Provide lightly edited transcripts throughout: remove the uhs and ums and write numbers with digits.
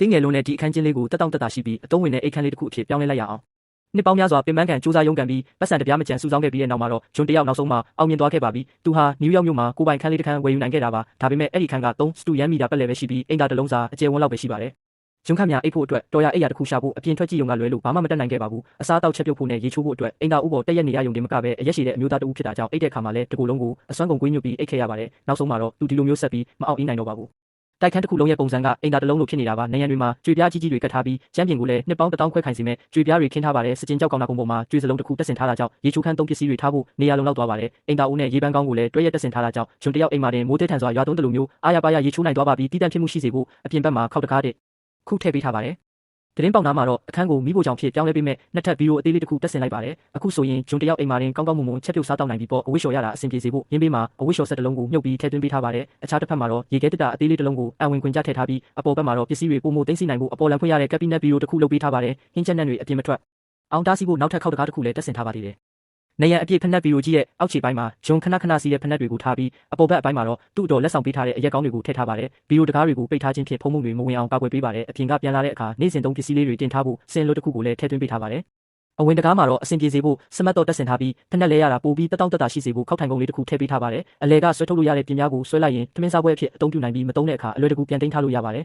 တင်းငယ်လုံးနဲ့ဒီအခန်းချင်းလေးကိုတက်တောင့်တက်တာရှိပြီးအတုံးဝင်တဲ့အိတ်ခန်းလေးတစ်ခုအဖြစ်ပြောင်းလဲလိုက်ရအောင်နှစ်ပေါင်းများစွာပင်ပန်းကန်စူးစမ်းရုံးကန်ပြီးပတ်စံတပြားမကျန်စုဆောင်းခဲ့ပြီးတဲ့နောက်မှာတော့ဂျွန်တယောက်နောက်ဆုံးမှာအောင်မြင်သွားခဲ့ပါပြီသူဟာနယူးယောက်မြို့မှာကိုပိုင်ခန်းလေးတစ်ခန်းဝယ်ယူနိုင်ခဲ့တာပါဒါပေမဲ့အဲ့ဒီခန်းက3စတူယန်မီတာပတ်လည်ပဲရှိပြီးအိမ်သာတစ်လုံးစာအကျယ်ဝန်းလောက်ပဲရှိပါတယ်ဂျွန်ခန့်များအိတ်ဖို့အတွက်တော်ရအိတ်ရတစ်ခုရှာဖို့အပြင်ထွက်ကြည့်ရုံကလွဲလို့ဘာမှမတက်နိုင်ခဲ့ပါဘူးအစားတောက်ချက်ပြုတ်ဖို့နဲ့ရေချိုးဖို့အတွက်အိမ်သာဥပေါ်တက်ရက်နေရရုံတင်မကပဲအရက်ရှိတဲ့အမျိုးသားတဦးဖြစ်တာကြောင့်အိတ်တဲ့ခါမှာလည်းတကူလုံးကိုအစွမ်းကုန်ကွေးညွတ်ပြီးအိတ်ခဲ့ရပါတယ်နောက်ဆုံးမှာတော့သူဒီလိုမျိုးဆက်ပြီးမအောင်အင်းနိုင်တော့ပါဘူးတိုက်ခန်းတစ်ခုလုံးရဲ့ပုံစံကအိမ်သာတစ်လုံးလိုဖြစ်နေတာပါနေရံတွေမှာကြွေပြားကြီးကြီးတွေကတ်ထားပြီးကျမ်းပြင်ကိုလည်းနှစ်ပေါင်း1000ခွဲခိုင်စီမဲ့ကြွေပြားတွေခင်းထားပါတယ်စကျင်ကြောက်ကောင်နာကုန်းပေါ်မှာကြွေစလုံးတစ်ခုတက်ဆင်ထားတာကြောင့်ရေချိုးခန်းသုံးပစ္စည်းတွေထားဖို့နေရာလုံလောက်သွားပါတယ်အိမ်သာဦးနဲ့ရေပန်းကောင်းကိုလည်းတွဲရက်တက်ဆင်ထားတာကြောင့်ဂျွန်တယောက်အိမ်မှာတင်မိုးတဲထန်စွာရွာသွန်းတလူမျိုးအားရပါရရေချိုးနိုင်သွားပါပြီးတီးတန့်ဖြစ်မှုရှိစေဖို့အပြင်ဘက်မှာခောက်တကားတဲ့ခုထည့်ပေးထားပါတယ်သတင်းပေါက်နားမှာတော့အခန်းကိုမိဖို့ကြောင့်ဖြစ်ပြောင်းလဲပေးမဲ့နှစ်ထပ်ဗီဒီယိုအသေးလေးတစ်ခုတက်ဆင်လိုက်ပါတယ်အခုဆိုရင်ဂျွန်တယောက်အိမ်မှာတင်ကောင်းကောင်းမွန်မွန်ချက်ပြုတ်စားတောက်နိုင်ပြီပေါ့အဝိရှော်ရတာအဆင်ပြေစေဖို့ရင်းပေးမှာအဝိရှော်ဆက်တစ်လုံးကိုမြုပ်ပြီးထည့်သွင်းပေးထားပါတယ်အခြားတစ်ဖက်မှာတော့ရေခဲတက်တာအသေးလေးတစ်လုံးကိုအံဝင်ခွင်ကြထည့်ထားပြီးအပေါ်ဘက်မှာတော့ပစ္စည်းတွေပုံမသိမ်းဆည်းနိုင်ဖို့အပေါ်လံဖွင့်ရတဲ့ကက်ဘိနက်ဗီဒီယိုတစ်ခုလုပ်ပေးထားပါတယ်ဟင်းချက်နက်တွေအပြင်မထွက်အောင်တားစီဖို့နောက်ထပ်ခောက်တကားတစ်ခုလည်းတက်ဆင်ထားပါသေးတယ်နေရန်အပြည့်ဖက်နှက်ဗီဒီယိုကြီးရဲ့အောက်ခြေပိုင်းမှာဂျွန်ခဏခဏစီးတဲ့ဖက်နှက်တွေကိုထားပြီးအပေါ်ဘက်အပိုင်းမှာတော့သူ့အတော်လက်ဆောင်ပေးထားတဲ့အရက်ကောင်းတွေကိုထည့်ထားပါတယ်ဗီဒီယိုတကားတွေကိုပိတ်ထားခြင်းဖြင့်ဖုံးမှုတွေမဝင်အောင်ကာကွယ်ပေးပါတယ်အပြင်ကပြန်လာတဲ့အခါနေ့စဉ်သုံးပစ္စည်းလေးတွေတင်ထားဖို့စင်လွတ်တစ်ခုကိုလည်းထည့်သွင်းပေးထားပါတယ်အဝင်တကားမှာတော့အဆင်ပြေစေဖို့စမတ်တော့တက်ဆင်ထားပြီးဖက်နှက်လဲရတာပိုပြီးတက်တောင့်တက်တာရှိစေဖို့ခောက်ထိုင်ကုန်လေးတစ်ခုထည့်ပေးထားပါတယ်အလဲကဆွဲထုတ်လို့ရတဲ့ပြင်များကိုဆွဲလိုက်ရင်ထမင်းစားပွဲအဖြစ်အသုံးပြုနိုင်ပြီးမသုံးတဲ့အခါအလွယ်တကူပြန်သိမ်းထားလို့ရပါတယ်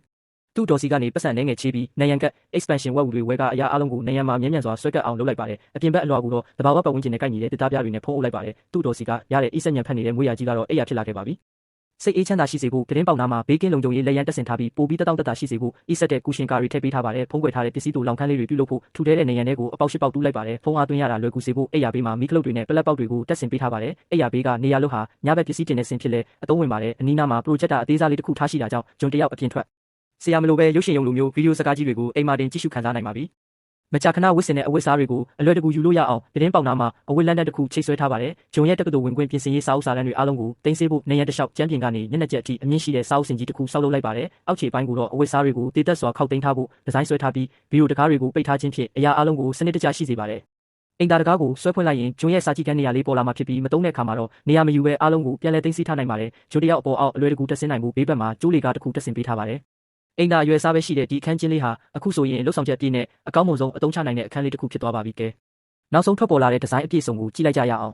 သူ့တော်စီကနေပတ်စံနှဲငယ်ချေးပြီးနေရန်က expansion ဝက်ဝူတွေဝဲကအရာအလုံးကိုနေရန်မှာမြဲမြံစွာဆွဲကပ်အောင်လုပ်လိုက်ပါတယ်အပြင်ဘက်အလွှာကူတော့တဘာဝပတ်ဝန်းကျင်နဲ့ကိုက်ညီတဲ့တစ်သားပြားတွေနဲ့ဖုံးအုပ်လိုက်ပါတယ်သူ့တော်စီကရတဲ့အိစက်ညံဖက်နေတဲ့မွေးရကြီးကတော့အိယာဖြစ်လာခဲ့ပါပြီစိတ်အေးချမ်းသာရှိစေဖို့သတင်းပေါက်နာမှာဘေးကင်းလုံခြုံရေးလက်ရန်တက်ဆင်ထားပြီးပိုပြီးတက်တောင့်တက်တာရှိစေဖို့အိစက်တဲ့ကူရှင်ကာတွေထည့်ပေးထားပါတယ်ဖုံးကွယ်ထားတဲ့ပစ္စည်းတူလောင်ခန်းလေးတွေပြုလုပ်ဖို့ထူထဲတဲ့နေရန်တွေကိုအပေါက်ရှစ်ပေါက်တူးလိုက်ပါတယ်ဖုံးအားသွင်းရတာလွယ်ကူစေဖို့အိယာဘေးမှာမီးကလုတ်တွေနဲ့ပလက်ပေါက်တွေကိုတက်ဆင်ပေးထားပါတယ်အိယာဘေးကနေရာလို့ဟာညဘက်ပစ္စည်းတင်တဲ့ဆင်ဖြစ်လဲအသုံးဝင်ပါတယ်အနီးနားမှာပရိုဂျက်တာအသေးစားလေးတစ်ခုထားရှိတာကြောင့်ဂျွန်တယောက်အပြင်ထွက်ဆရာမလိုပဲရုပ်ရှင်ရုံလိုမျိုးဗီဒီယိုစကားကြီးတွေကိုအိမ်မှာတင်ကြည့်ရှုခန်းစားနိုင်ပါပြီမကြာခဏဝစ်စင်တဲ့အဝတ်စားတွေကိုအလွယ်တကူယူလို့ရအောင်သတင်းပေါက်နာမှာအဝတ်လန်းတန်းတစ်ခုချိတ်ဆွဲထားပါတယ်ဂျုံရဲ့တက္ကသိုလ်ဝင်ခွင့်ပြင်ဆင်ရေးစာအုပ်စာတမ်းတွေအားလုံးကိုတင်ဆေးဖို့နေရန်တလျှောက်ကျမ်းပြင်ကနေညနေကျက်အထိအမြင့်ရှိတဲ့စာအုပ်စင်ကြီးတစ်ခုဆောက်လုပ်လိုက်ပါတယ်အောက်ခြေပိုင်းကတော့အဝတ်စားတွေကိုတေးသက်စွာခောက်သိမ်းထားဖို့ဒီဇိုင်းဆွဲထားပြီးဗီဒီယိုတကားတွေကိုပိတ်ထားခြင်းဖြင့်အရာအားလုံးကိုစနစ်တကျရှိစေပါတယ်အိမ်သာတကားကိုဆွဲဖွင့်လိုက်ရင်ဂျွန်ရဲ့စာကြည့်ခန်းနေရာလေးပေါ်လာမှာဖြစ်ပြီးမတုံးတဲ့အခါမှာတော့နေရာမယူပဲအားလုံးကိုပြန်လည်သိမ်းဆည်းထားနိုင်ပါတယ်ဂျွန်တယောက်အပေါ်အောက်အလွယ်တကူတက်ဆင်းနိုင်မှုဘေးဘက်မှာကျိုးလေကားတစ်ခုတက်ဆင်ပေးထားပါတယ်အိမ်သာအရွယ်စားပဲရှိတဲ့ဒီအခန်းချင်းလေးဟာအခုဆိုရင်လှုပ်ဆောင်ချက်အပြည့်နဲ့အကောင်းမွန်ဆုံးအသုံးချနိုင်တဲ့အခန်းလေးတစ်ခုဖြစ်သွားပါပြီကဲနောက်ဆုံးထွက်ပေါ်လာတဲ့ဒီဇိုင်းအပြည့်စုံကိုကြည့်လိုက်ကြရအောင်